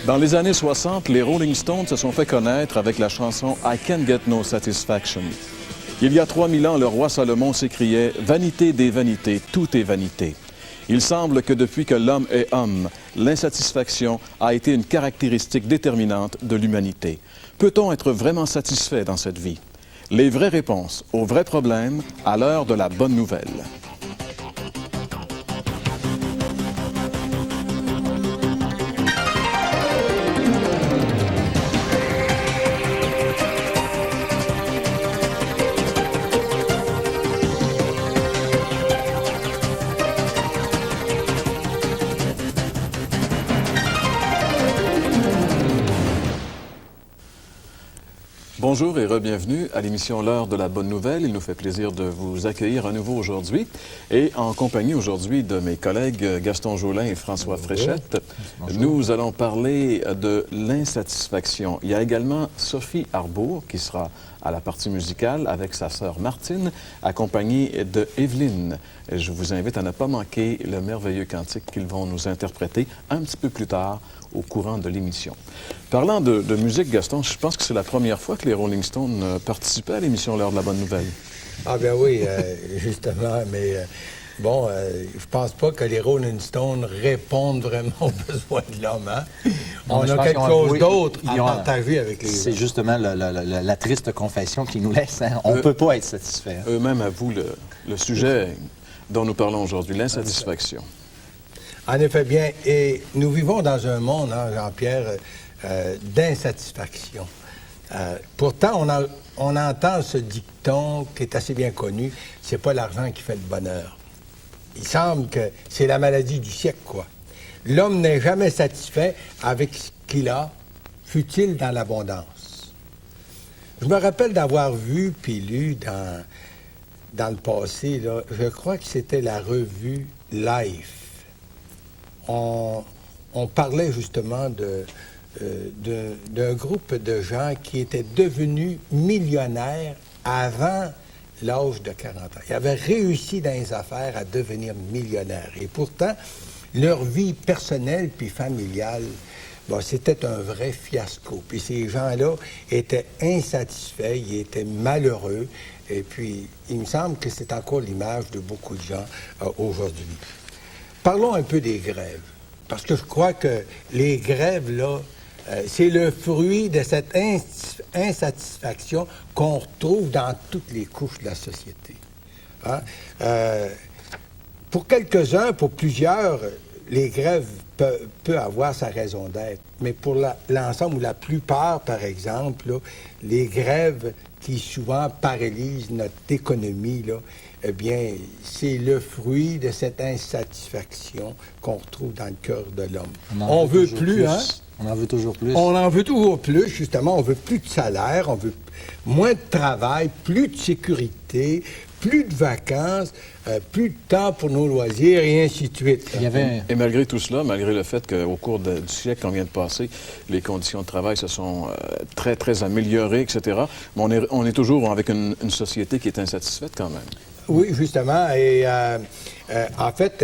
Dans les années 60, les Rolling Stones se sont fait connaître avec la chanson I Can't Get No Satisfaction. Il y a 3000 ans, le roi Salomon s'écriait « Vanité des vanités, tout est vanité ». Il semble que depuis que l'homme est homme, l'insatisfaction a été une caractéristique déterminante de l'humanité. Peut-on être vraiment satisfait dans cette vie? Les vraies réponses aux vrais problèmes à l'heure de la bonne nouvelle. Bonjour et re-bienvenue à l'émission L'heure de la bonne nouvelle. Il nous fait plaisir de vous accueillir à nouveau aujourd'hui et en compagnie aujourd'hui de mes collègues Gaston Jolin et François Fréchette. Bonjour. Nous allons parler de l'insatisfaction. Il y a également Sophie Arbour qui sera à la partie musicale avec sa sœur Martine, accompagnée de Evelyne. Je vous invite à ne pas manquer le merveilleux cantique qu'ils vont nous interpréter un petit peu plus tard au courant de l'émission. Parlant de musique, Gaston, je pense que c'est la première fois que les Rolling Stones participaient à l'émission L'heure de la bonne nouvelle. Ah ben oui, justement, mais bon, je pense pas que les Rolling Stones répondent vraiment aux besoins de l'homme. Hein? On a quelque chose d'autre à partager avec les gens. C'est justement la triste confession qui nous laisse. Hein? On ne peut pas être satisfait. Hein? Eux-mêmes avouent le sujet dont nous parlons aujourd'hui, l'insatisfaction. En effet, bien, et nous vivons dans un monde, hein, Jean-Pierre, d'insatisfaction. Pourtant, on entend ce dicton qui est assez bien connu, c'est pas l'argent qui fait le bonheur. Il semble que c'est la maladie du siècle, quoi. L'homme n'est jamais satisfait avec ce qu'il a, fût-il dans l'abondance. Je me rappelle d'avoir vu puis lu dans le passé, là, je crois que c'était la revue Life. On parlait justement d'un groupe de gens qui étaient devenus millionnaires avant l'âge de 40 ans. Ils avaient réussi dans les affaires à devenir millionnaires. Et pourtant, leur vie personnelle puis familiale, bon, c'était un vrai fiasco. Puis ces gens-là étaient insatisfaits, ils étaient malheureux. Et puis, il me semble que c'est encore l'image de beaucoup de gens aujourd'hui. Parlons un peu des grèves, parce que je crois que les grèves, là, c'est le fruit de cette insatisfaction qu'on retrouve dans toutes les couches de la société. Hein? Pour quelques-uns, pour plusieurs, les grèves peuvent avoir sa raison d'être, mais pour l'ensemble ou la plupart, par exemple, là, les grèves qui souvent paralysent notre économie, là, eh bien, c'est le fruit de cette insatisfaction qu'on retrouve dans le cœur de l'homme. On veut plus, hein? On en veut toujours plus. On en veut toujours plus, justement. On veut plus de salaire, on veut moins de travail, plus de sécurité, plus de vacances, plus de temps pour nos loisirs et ainsi de suite. Et malgré tout cela, malgré le fait qu'au cours du siècle qu'on vient de passer, les conditions de travail se sont très, très améliorées, etc., mais on est toujours avec une société qui est insatisfaite quand même. Oui, justement. Et en fait,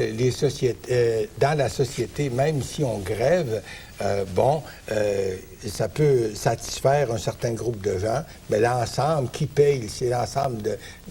dans la société, même si on grève, ça peut satisfaire un certain groupe de gens, mais l'ensemble qui paye, c'est l'ensemble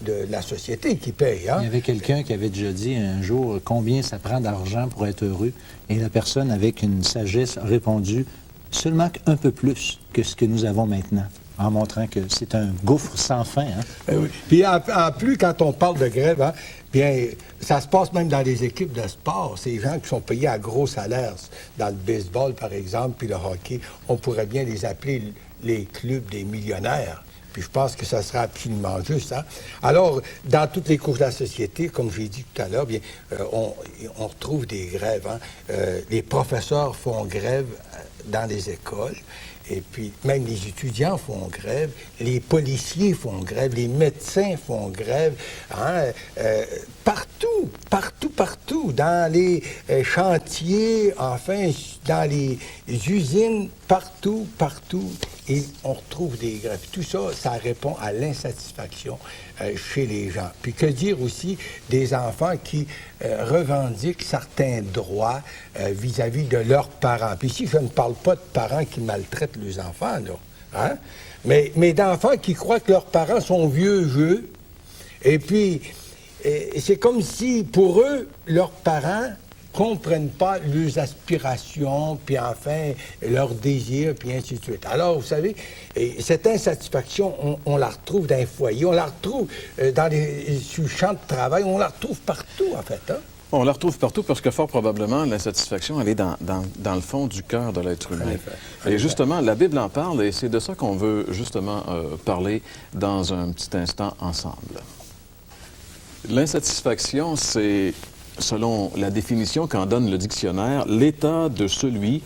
de la société qui paye. Hein? Il y avait quelqu'un qui avait déjà dit un jour combien ça prend d'argent pour être heureux, et la personne, avec une sagesse, a répondu seulement un peu plus que ce que nous avons maintenant, en montrant que c'est un gouffre sans fin. Hein? Oui. Puis en plus, quand on parle de grève, hein, bien, ça se passe même dans les équipes de sport. Ces gens qui sont payés à gros salaires, dans le baseball, par exemple, puis le hockey, on pourrait bien les appeler les clubs des millionnaires. Puis je pense que ça serait absolument juste. Hein? Alors, dans toutes les couches de la société, comme j'ai dit tout à l'heure, bien, on retrouve des grèves. Hein? Les professeurs font grève dans les écoles. Et puis, même les étudiants font grève, les policiers font grève, les médecins font grève, hein, partout, dans les chantiers, enfin, dans les usines, partout, et on retrouve des greffes. Tout ça, ça répond à l'insatisfaction chez les gens. Puis que dire aussi des enfants qui revendiquent certains droits vis-à-vis de leurs parents. Puis ici, je ne parle pas de parents qui maltraitent leurs enfants, là, hein? Mais d'enfants qui croient que leurs parents sont vieux jeux. Et puis, c'est comme si, pour eux, leurs parents comprennent pas leurs aspirations, puis enfin, leurs désirs, puis ainsi de suite. Alors, vous savez, cette insatisfaction, on la retrouve dans les foyers, on la retrouve sur le champ de travail, on la retrouve partout, en fait, hein? On la retrouve partout parce que fort probablement, l'insatisfaction, elle est dans le fond du cœur de l'être humain. Et justement, la Bible en parle et c'est de ça qu'on veut justement parler dans un petit instant ensemble. L'insatisfaction, c'est, selon la définition qu'en donne le dictionnaire, l'état de celui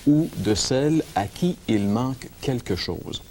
ou de celle à qui il manque quelque chose.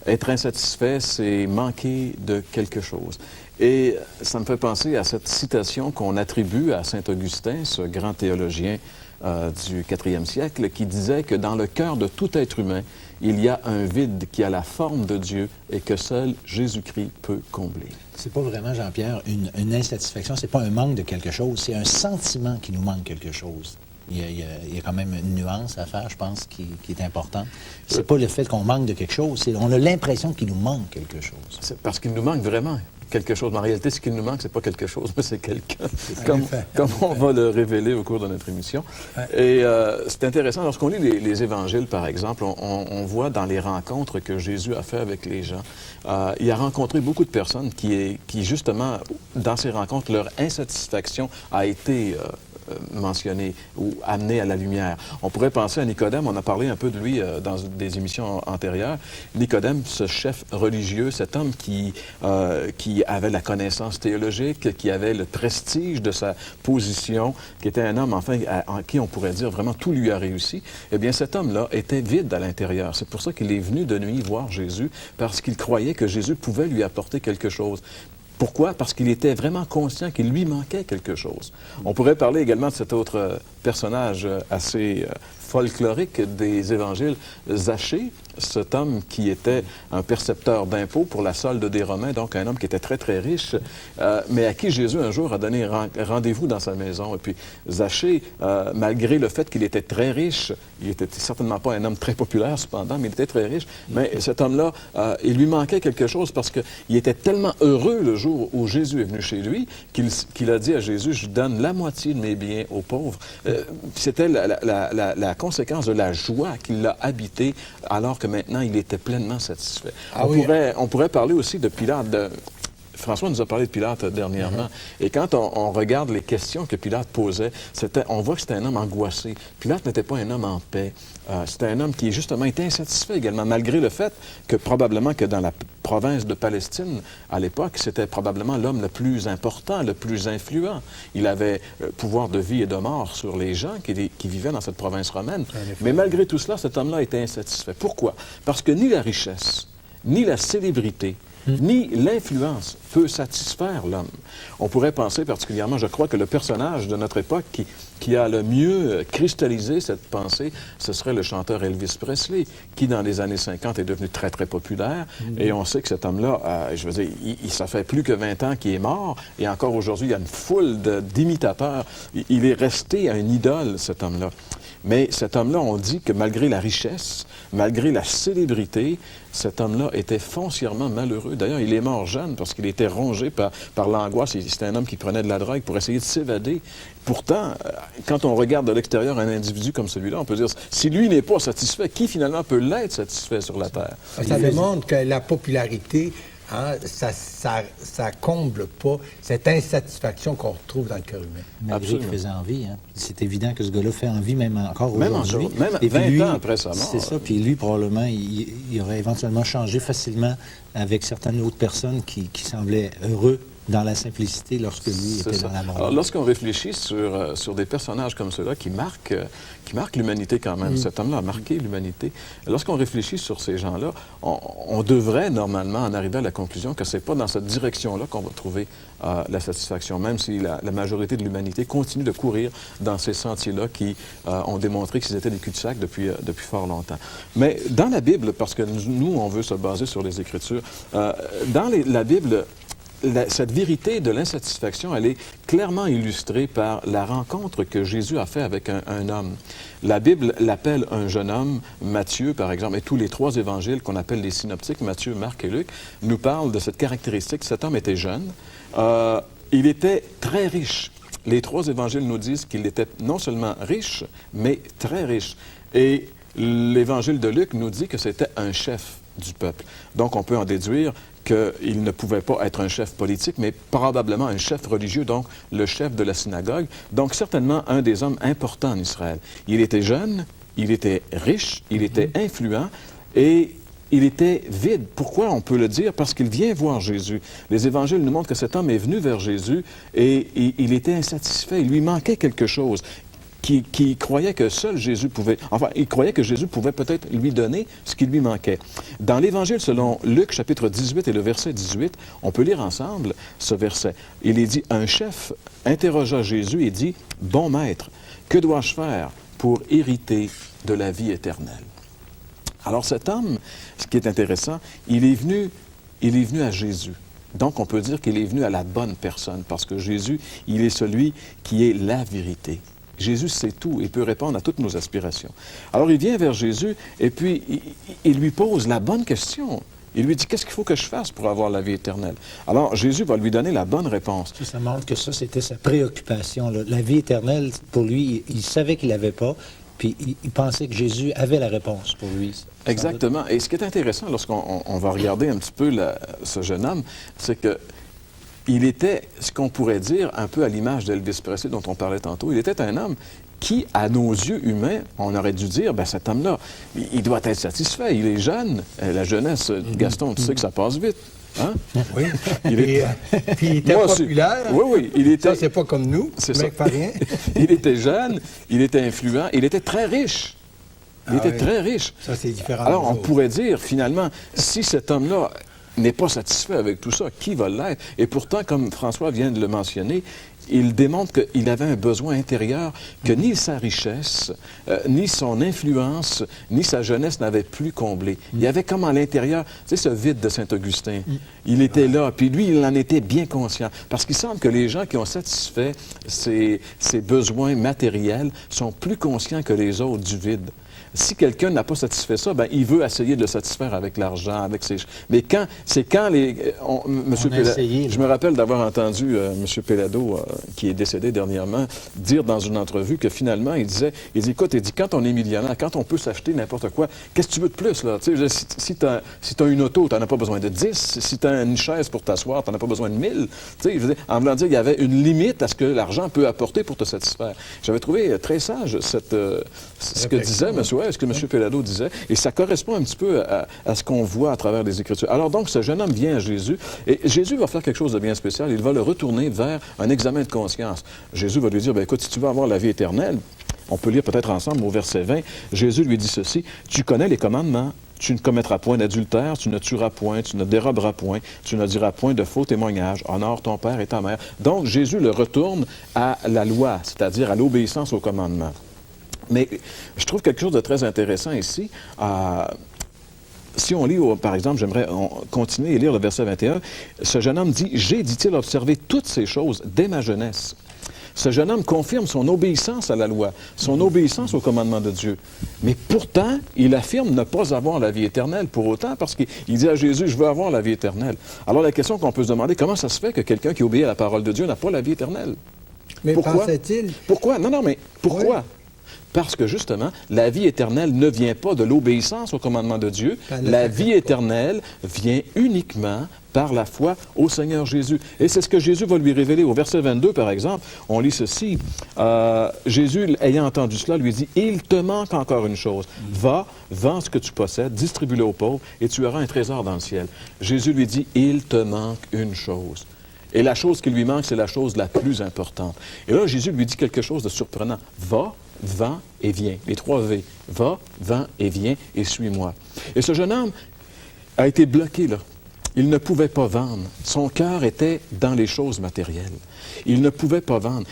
Être insatisfait, c'est manquer de quelque chose. Et ça me fait penser à cette citation qu'on attribue à saint Augustin, ce grand théologien du 4e siècle, qui disait que dans le cœur de tout être humain, il y a un vide qui a la forme de Dieu et que seul Jésus-Christ peut combler. C'est pas vraiment, Jean-Pierre, une insatisfaction, c'est pas un manque de quelque chose, c'est un sentiment qui nous manque quelque chose. Il y a quand même une nuance à faire, je pense, qui est importante. C'est pas le fait qu'on manque de quelque chose, c'est on a l'impression qu'il nous manque quelque chose. C'est parce qu'il nous manque vraiment quelque chose. Mais en réalité, ce qui nous manque, c'est pas quelque chose, mais c'est quelqu'un, comme on va le révéler au cours de notre émission. Et c'est intéressant, lorsqu'on lit les évangiles, par exemple, on voit dans les rencontres que Jésus a fait avec les gens, il a rencontré beaucoup de personnes qui justement, dans ces rencontres, leur insatisfaction a été mentionné ou amené à la lumière. On pourrait penser à Nicodème, on a parlé un peu de lui dans des émissions antérieures. Nicodème, ce chef religieux, cet homme qui avait la connaissance théologique, qui avait le prestige de sa position, qui était un homme, enfin, en qui on pourrait dire vraiment tout lui a réussi, eh bien cet homme-là était vide à l'intérieur. C'est pour ça qu'il est venu de nuit voir Jésus, parce qu'il croyait que Jésus pouvait lui apporter quelque chose. Pourquoi? Parce qu'il était vraiment conscient qu'il lui manquait quelque chose. On pourrait parler également de cet autre personnage assez folklorique des évangiles, Zachée, cet homme qui était un percepteur d'impôts pour la solde des Romains, donc un homme qui était très, très riche, mais à qui Jésus un jour a donné rendez-vous dans sa maison. Et puis Zachée, malgré le fait qu'il était très riche, il n'était certainement pas un homme très populaire cependant, mais il était très riche, mais cet homme-là, il lui manquait quelque chose parce qu'il était tellement heureux le jour où Jésus est venu chez lui qu'il a dit à Jésus, je donne la moitié de mes biens aux pauvres. C'était la conséquence de la joie qui l'a habité alors que maintenant il était pleinement satisfait. On pourrait parler aussi de Pilate. François nous a parlé de Pilate dernièrement. Et quand on regarde les questions que Pilate posait, on voit que c'était un homme angoissé. Pilate n'était pas un homme en paix. C'était un homme qui, justement, était insatisfait également, malgré le fait que probablement que dans la province de Palestine, à l'époque, c'était probablement l'homme le plus important, le plus influent. Il avait pouvoir de vie et de mort sur les gens qui vivaient dans cette province romaine. Mais malgré tout cela, cet homme-là était insatisfait. Pourquoi? Parce que ni la richesse, ni la célébrité, ni l'influence peut satisfaire l'homme. On pourrait penser particulièrement, je crois que le personnage de notre époque qui a le mieux cristallisé cette pensée, ce serait le chanteur Elvis Presley, qui dans les années 50 est devenu très, très populaire. Et on sait que cet homme-là, je veux dire, ça fait plus que 20 ans qu'il est mort, et encore aujourd'hui, il y a une foule d'imitateurs. Il est resté un idole, cet homme-là. Mais cet homme-là, on dit que malgré la richesse, malgré la célébrité, cet homme-là était foncièrement malheureux. D'ailleurs, il est mort jeune parce qu'il était rongé par l'angoisse. C'était un homme qui prenait de la drogue pour essayer de s'évader. Pourtant, quand on regarde de l'extérieur un individu comme celui-là, on peut dire, si lui n'est pas satisfait, qui finalement peut l'être satisfait sur la Terre? Ça démontre que la popularité, ça comble pas cette insatisfaction qu'on retrouve dans le cœur humain. Malgré qu'il faisait envie. Hein. C'est évident que ce gars-là fait envie, même encore aujourd'hui. Même 20 ans après sa mort. C'est ça. Puis lui, probablement, il aurait éventuellement changé facilement avec certaines autres personnes qui semblaient heureux dans la simplicité lorsque lui était dans la mort. Alors, lorsqu'on réfléchit sur des personnages comme ceux-là qui marquent l'humanité quand même, cet homme-là a marqué l'humanité, lorsqu'on réfléchit sur ces gens-là, on devrait normalement en arriver à la conclusion que c'est pas dans cette direction-là qu'on va trouver la satisfaction, même si la majorité de l'humanité continue de courir dans ces sentiers-là qui ont démontré qu'ils étaient des cul-de-sac depuis fort longtemps. Mais dans la Bible, parce que nous, on veut se baser sur les Écritures, dans la Bible, cette vérité de l'insatisfaction, elle est clairement illustrée par la rencontre que Jésus a faite avec un homme. La Bible l'appelle un jeune homme, Matthieu par exemple, et tous les trois évangiles qu'on appelle les synoptiques, Matthieu, Marc et Luc, nous parlent de cette caractéristique. Cet homme était jeune, il était très riche. Les trois évangiles nous disent qu'il était non seulement riche, mais très riche. Et l'évangile de Luc nous dit que c'était un chef du peuple. Donc, on peut en déduire qu'il ne pouvait pas être un chef politique, mais probablement un chef religieux, donc le chef de la synagogue. Donc, certainement un des hommes importants en Israël. Il était jeune, il était riche, il était influent et il était vide. Pourquoi on peut le dire? Parce qu'il vient voir Jésus. Les évangiles nous montrent que cet homme est venu vers Jésus et il était insatisfait. Il lui manquait quelque chose. Qui croyait que seul Jésus pouvait... Enfin, il croyait que Jésus pouvait peut-être lui donner ce qui lui manquait. Dans l'Évangile selon Luc, chapitre 18 et le verset 18, on peut lire ensemble ce verset. Il est dit, un chef interrogea Jésus et dit, « Bon maître, que dois-je faire pour hériter de la vie éternelle? » Alors cet homme, ce qui est intéressant, il est venu à Jésus. Donc on peut dire qu'il est venu à la bonne personne, parce que Jésus, il est celui qui est la vérité. Jésus sait tout et peut répondre à toutes nos aspirations. Alors il vient vers Jésus et puis il lui pose la bonne question. Il lui dit, qu'est-ce qu'il faut que je fasse pour avoir la vie éternelle? Alors Jésus va lui donner la bonne réponse. Ça montre que ça, c'était sa préoccupation, là. La vie éternelle, pour lui, il savait qu'il l'avait pas, puis il pensait que Jésus avait la réponse pour lui. Exactement. Et ce qui est intéressant lorsqu'on va regarder un petit peu ce jeune homme, c'est que il était, ce qu'on pourrait dire, un peu à l'image d'Elvis Presley dont on parlait tantôt. Il était un homme qui, à nos yeux humains, on aurait dû dire, bien, cet homme-là, il doit être satisfait. Il est jeune. La jeunesse, Gaston, tu sais que ça passe vite. Hein? Oui. Puis il était populaire. Oui. Il était... Ça, c'est pas comme nous, mais pas rien. Il était jeune, il était influent, il était très riche. Il était très riche. Ça, c'est différent. Alors, on pourrait dire, finalement, si cet homme-là n'est pas satisfait avec tout ça, qui va l'être? Et pourtant, comme François vient de le mentionner, il démontre qu'il avait un besoin intérieur que ni sa richesse, ni son influence, ni sa jeunesse n'avaient plus comblé. Il y avait comme à l'intérieur, tu sais, ce vide de Saint-Augustin. Il était là, puis lui, il en était bien conscient. Parce qu'il semble que les gens qui ont satisfait ses besoins matériels sont plus conscients que les autres du vide. Si quelqu'un n'a pas satisfait ça, ben, il veut essayer de le satisfaire avec l'argent, avec ses... Mais c'est quand les... Je me rappelle d'avoir entendu M. Pellado, qui est décédé dernièrement, dire dans une entrevue que finalement, il dit, écoute, quand on est millionnaire, quand on peut s'acheter n'importe quoi, qu'est-ce que tu veux de plus, là? Tu sais, si tu as une auto, tu n'en as pas besoin de 10. Si tu as une chaise pour t'asseoir, tu n'en as pas besoin de 1000. Tu sais, je veux dire, en voulant dire, il y avait une limite à ce que l'argent peut apporter pour te satisfaire. J'avais trouvé très sage ce que disait M. ce que M. Pellado disait, et ça correspond un petit peu à ce qu'on voit à travers les Écritures. Alors donc, ce jeune homme vient à Jésus, et Jésus va faire quelque chose de bien spécial. Il va le retourner vers un examen de conscience. Jésus va lui dire, bien, écoute, si tu veux avoir la vie éternelle, on peut lire peut-être ensemble au verset 20, Jésus lui dit ceci, « Tu connais les commandements. Tu ne commettras point d'adultère, tu ne tueras point, tu ne déroberas point, tu ne diras point de faux témoignages, honore ton père et ta mère. » Donc, Jésus le retourne à la loi, c'est-à-dire à l'obéissance aux commandements. Mais je trouve quelque chose de très intéressant ici. Si on lit, par exemple, j'aimerais continuer et lire le verset 21, ce jeune homme dit « J'ai, dit-il, observé toutes ces choses dès ma jeunesse. » Ce jeune homme confirme son obéissance à la loi, son obéissance au commandement de Dieu. Mais pourtant, il affirme ne pas avoir la vie éternelle pour autant, parce qu'il dit à Jésus, je veux avoir la vie éternelle. Alors la question qu'on peut se demander, comment ça se fait que quelqu'un qui obéit à la parole de Dieu n'a pas la vie éternelle? Mais pensait-il? Pourquoi? Non, mais pourquoi? Oui. Parce que, justement, la vie éternelle ne vient pas de l'obéissance au commandement de Dieu. La vie éternelle vient uniquement par la foi au Seigneur Jésus. Et c'est ce que Jésus va lui révéler. Au verset 22, par exemple, on lit ceci. Jésus, ayant entendu cela, lui dit, « Il te manque encore une chose. Va, vends ce que tu possèdes, distribue-le aux pauvres, et tu auras un trésor dans le ciel. » Jésus lui dit, « Il te manque une chose. » Et la chose qui lui manque, c'est la chose la plus importante. Et là, Jésus lui dit quelque chose de surprenant. Va, va et viens. Les 3 V. Va, va et viens et suis-moi. Et ce jeune homme a été bloqué là. Il ne pouvait pas vendre. Son cœur était dans les choses matérielles. Il ne pouvait pas vendre.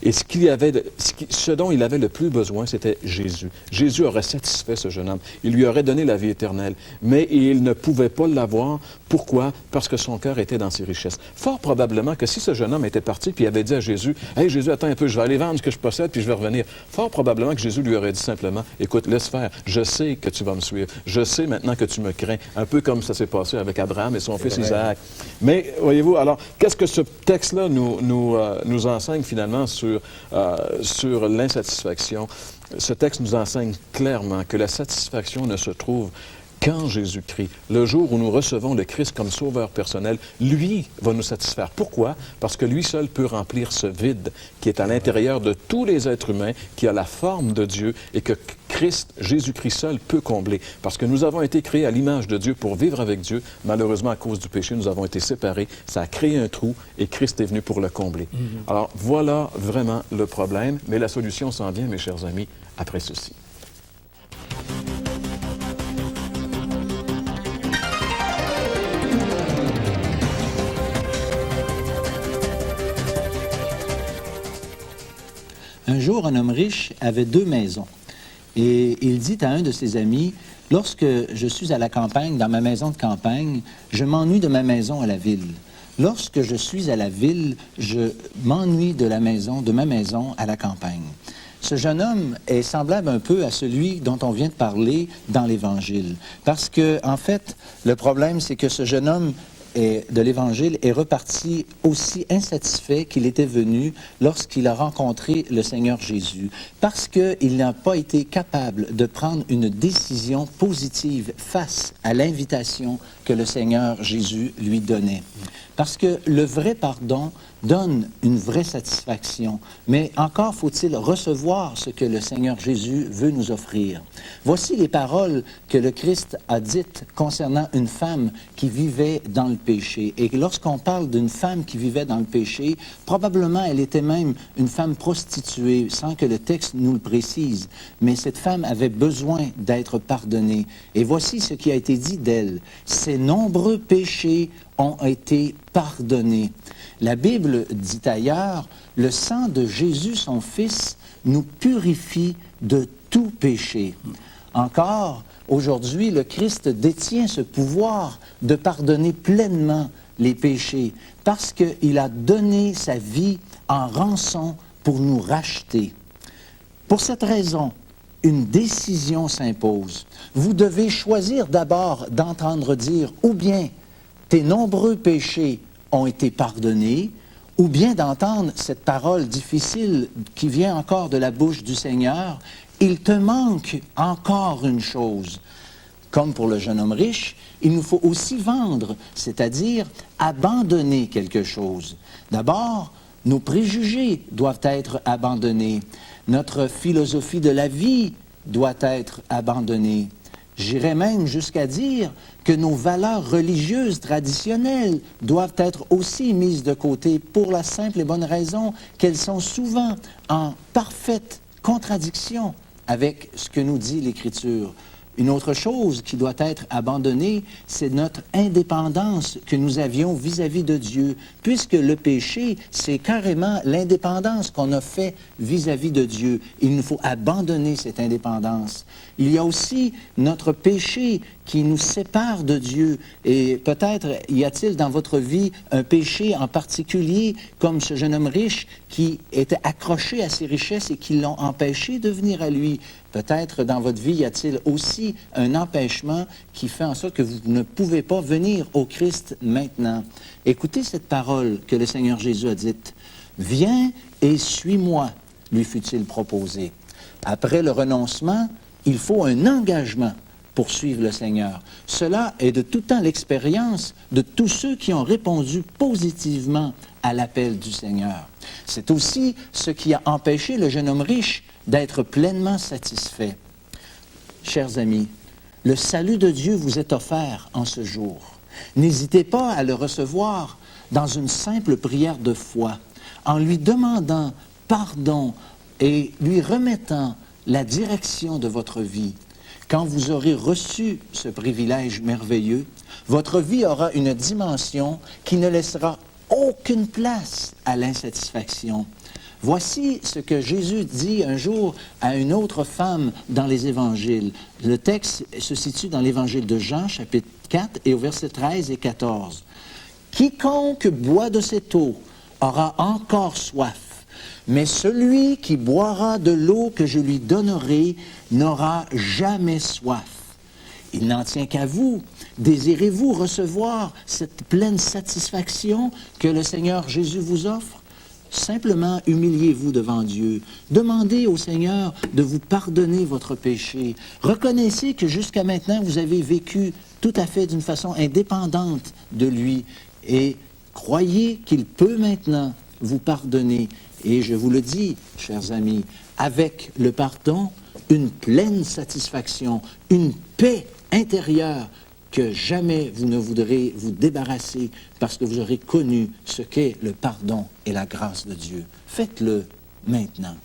Et ce dont il avait le plus besoin, c'était Jésus. Jésus aurait satisfait ce jeune homme. Il lui aurait donné la vie éternelle. Mais il ne pouvait pas l'avoir. Pourquoi? Parce que son cœur était dans ses richesses. Fort probablement que si ce jeune homme était parti puis avait dit à Jésus, « Hey Jésus, attends un peu, je vais aller vendre ce que je possède puis je vais revenir. » Fort probablement que Jésus lui aurait dit simplement, « Écoute, laisse faire. Je sais que tu vas me suivre. Je sais maintenant que tu me crains. » Un peu comme ça s'est passé avec Abraham et son fils Isaac. Mais, voyez-vous, alors, qu'est-ce que ce texte-là nous enseigne finalement sur l'insatisfaction? Ce texte nous enseigne clairement que la satisfaction ne se trouve qu'en Jésus-Christ. Le jour où nous recevons le Christ comme sauveur personnel, lui va nous satisfaire. Pourquoi? Parce que lui seul peut remplir ce vide qui est à l'intérieur de tous les êtres humains, qui a la forme de Dieu et que Christ, Jésus-Christ seul peut combler. Parce que nous avons été créés à l'image de Dieu pour vivre avec Dieu. Malheureusement, à cause du péché, nous avons été séparés. Ça a créé un trou et Christ est venu pour le combler. Alors, voilà vraiment le problème. Mais la solution s'en vient, mes chers amis, après ceci. Un jour, un homme riche avait 2 maisons. Et il dit à un de ses amis, « Lorsque je suis à la campagne, dans ma maison de campagne, je m'ennuie de ma maison à la ville. Lorsque je suis à la ville, je m'ennuie de ma maison à la campagne. » Ce jeune homme est semblable un peu à celui dont on vient de parler dans l'Évangile. Parce que, en fait, le problème, c'est que ce jeune homme de l'Évangile est reparti aussi insatisfait qu'il était venu lorsqu'il a rencontré le Seigneur Jésus, parce qu'il n'a pas été capable de prendre une décision positive face à l'invitation que le Seigneur Jésus lui donnait. Parce que le vrai pardon donne une vraie satisfaction, mais encore faut-il recevoir ce que le Seigneur Jésus veut nous offrir. Voici les paroles que le Christ a dites concernant une femme qui vivait dans le péché. Et lorsqu'on parle d'une femme qui vivait dans le péché, probablement elle était même une femme prostituée, sans que le texte nous le précise. Mais cette femme avait besoin d'être pardonnée. Et voici ce qui a été dit d'elle. Ses nombreux péchés ont été pardonnés. La Bible dit ailleurs, le sang de Jésus, son Fils, nous purifie de tout péché. Encore, aujourd'hui, le Christ détient ce pouvoir de pardonner pleinement les péchés parce qu'il a donné sa vie en rançon pour nous racheter. Pour cette raison, une décision s'impose. Vous devez choisir d'abord d'entendre dire ou bien tes nombreux péchés ont été pardonnés, ou bien d'entendre cette parole difficile qui vient encore de la bouche du Seigneur, il te manque encore une chose. Comme pour le jeune homme riche, il nous faut aussi vendre, c'est-à-dire abandonner quelque chose. D'abord, nos préjugés doivent être abandonnés. Notre philosophie de la vie doit être abandonnée. J'irais même jusqu'à dire que nos valeurs religieuses traditionnelles doivent être aussi mises de côté pour la simple et bonne raison qu'elles sont souvent en parfaite contradiction avec ce que nous dit l'Écriture. Une autre chose qui doit être abandonnée, c'est notre indépendance que nous avions vis-à-vis de Dieu, puisque le péché, c'est carrément l'indépendance qu'on a fait vis-à-vis de Dieu. Il nous faut abandonner cette indépendance. Il y a aussi notre péché qui nous sépare de Dieu. Et peut-être y a-t-il dans votre vie un péché en particulier, comme ce jeune homme riche qui était accroché à ses richesses et qui l'ont empêché de venir à lui. Peut-être dans votre vie y a-t-il aussi un empêchement qui fait en sorte que vous ne pouvez pas venir au Christ maintenant. Écoutez cette parole que le Seigneur Jésus a dite. « Viens et suis-moi », lui fut-il proposé. Après le renoncement, il faut un engagement pour suivre le Seigneur. Cela est de tout temps l'expérience de tous ceux qui ont répondu positivement à l'appel du Seigneur. C'est aussi ce qui a empêché le jeune homme riche d'être pleinement satisfait. Chers amis, le salut de Dieu vous est offert en ce jour. N'hésitez pas à le recevoir dans une simple prière de foi, en lui demandant pardon et lui remettant la direction de votre vie, quand vous aurez reçu ce privilège merveilleux, votre vie aura une dimension qui ne laissera aucune place à l'insatisfaction. Voici ce que Jésus dit un jour à une autre femme dans les évangiles. Le texte se situe dans l'évangile de Jean, chapitre 4, et au verset 13 et 14. « Quiconque boit de cette eau aura encore soif, mais celui qui boira de l'eau que je lui donnerai n'aura jamais soif. Il n'en tient qu'à vous. Désirez-vous recevoir cette pleine satisfaction que le Seigneur Jésus vous offre? Simplement humiliez-vous devant Dieu. Demandez au Seigneur de vous pardonner votre péché. Reconnaissez que jusqu'à maintenant, vous avez vécu tout à fait d'une façon indépendante de lui et croyez qu'il peut maintenant vous pardonner. Et je vous le dis, chers amis, avec le pardon, une pleine satisfaction, une paix intérieure que jamais vous ne voudrez vous débarrasser parce que vous aurez connu ce qu'est le pardon et la grâce de Dieu. Faites-le maintenant.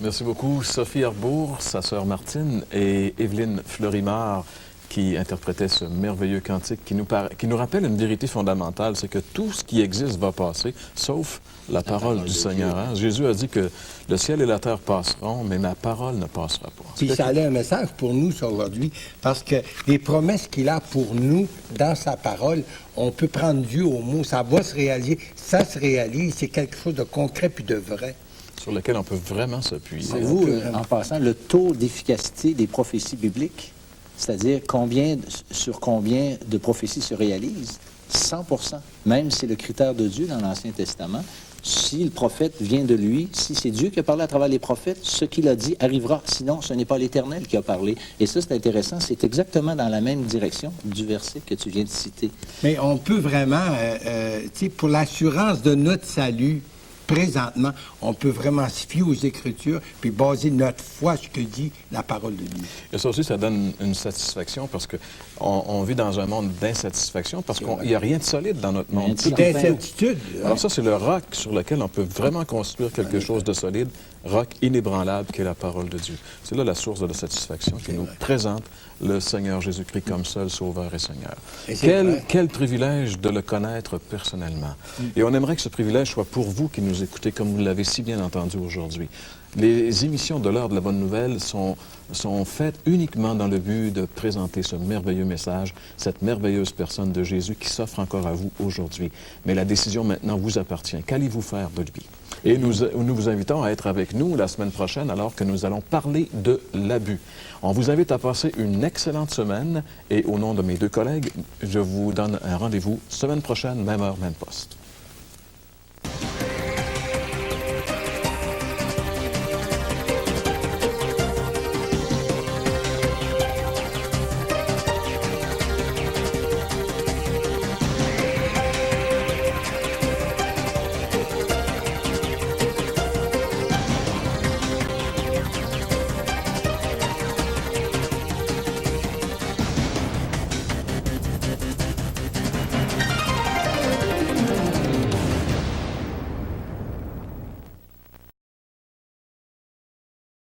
Merci beaucoup, Sophie Herbourg, sa sœur Martine et Évelyne Fleurimard qui interprétait ce merveilleux cantique qui nous rappelle une vérité fondamentale, c'est que tout ce qui existe va passer, sauf la parole du Seigneur. Hein? Jésus a dit que le ciel et la terre passeront, mais ma parole ne passera pas. Puis ça a un message pour nous, ça, aujourd'hui, parce que les promesses qu'il a pour nous dans sa parole, on peut prendre Dieu au mot, ça va se réaliser, ça se réalise, c'est quelque chose de concret puis de vrai. Sur lequel on peut vraiment s'appuyer. Savez-vous, en passant, le taux d'efficacité des prophéties bibliques, c'est-à-dire sur combien de prophéties se réalisent? 100%. Même si c'est le critère de Dieu dans l'Ancien Testament, si le prophète vient de lui, si c'est Dieu qui a parlé à travers les prophètes, ce qu'il a dit arrivera. Sinon, ce n'est pas l'Éternel qui a parlé. Et ça, c'est intéressant. C'est exactement dans la même direction du verset que tu viens de citer. Mais on peut vraiment, tu sais, pour l'assurance de notre salut, présentement, on peut vraiment se fier aux Écritures puis baser notre foi sur ce que dit la parole de Dieu. Et ça aussi, ça donne une satisfaction parce qu'on vit dans un monde d'insatisfaction parce qu'il n'y a rien de solide dans notre monde. C'est d'incertitude. Alors ça, c'est le roc sur lequel on peut vraiment construire quelque chose de solide, roc inébranlable qui est la parole de Dieu. C'est là la source de la satisfaction qui nous présente le Seigneur Jésus-Christ comme seul Sauveur et Seigneur. Quel privilège de le connaître personnellement. Et on aimerait que ce privilège soit pour vous qui nous écoutez, comme vous l'avez si bien entendu aujourd'hui. Les émissions de l'heure de la bonne nouvelle sont faites uniquement dans le but de présenter ce merveilleux message, cette merveilleuse personne de Jésus qui s'offre encore à vous aujourd'hui. Mais la décision maintenant vous appartient. Qu'allez-vous faire de lui? Et nous vous invitons à être avec nous la semaine prochaine alors que nous allons parler de l'abus. On vous invite à passer une excellente semaine et au nom de mes deux collègues, je vous donne un rendez-vous semaine prochaine, même heure, même poste.